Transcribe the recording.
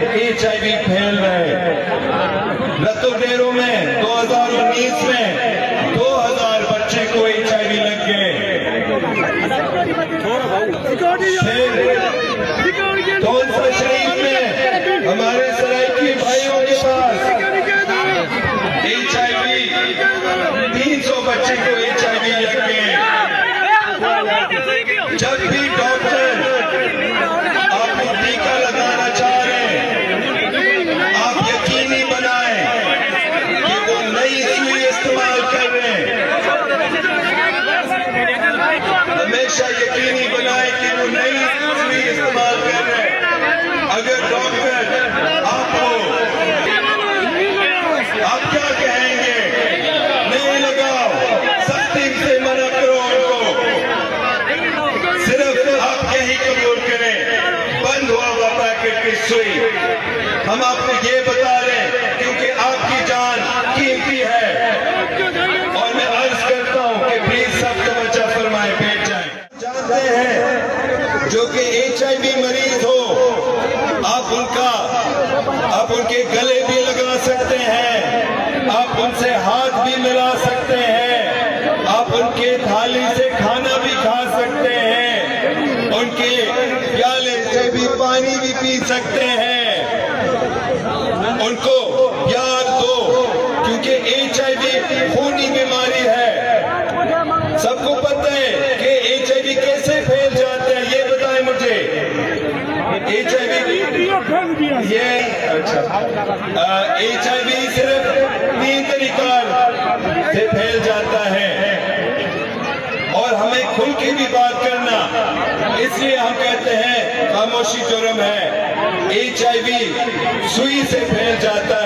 HIV फैल रहे हैं। लतुडेरों में 2019 में 2000 बच्चे को HIV लग गए। कौंसल शरीफ में हमारे सराइकी भाइयों के पास HIV 300 बच्चे को HIV लग गए। जब भी डॉक्टर आपको टीका लगाना चाह रहे हैं, आप यकीनी बनाएं कि वो नई सुई इस्तेमाल कर रहे हैं। हमेशा यकीनी बनाएं कि वो नई सुई इस्तेमाल कर रहे हैं। अगर डॉक्टर आप क्या कहेंगे, नहीं लगाओ, सख्ती से मना करो उनको, सिर्फ आप यही कबूल करें, बंद हुआ हुआ पैकेट की सुई। हम आपको ये बता रहे हैं क्योंकि आपकी जान कीमती है। और मैं अर्ज करता हूं कि प्लीज सब तवज्जो फरमाएं, बैठ जाएं। जानते हैं जो कि HIV मरीज हो, आप उनके गले भी लगा सकते हैं, आप उनसे हाथ भी मिला सकते हैं, आप उनके थाली से खाना भी खा सकते हैं, उनके प्याले से भी पानी भी पी सकते हैं। उनको प्यार दो, क्योंकि HIV खूनी बीमारी है। सबको पता है कि HIV कैसे फैल जाते हैं, ये बताएं मुझे। HIV ये अच्छा HIV सिर्फ 3 तरीका से फैल जाता है। और हमें खुल के भी बात करना, इसलिए हम कहते हैं खामोशी जुर्म है। HIV सुई से फैल जाता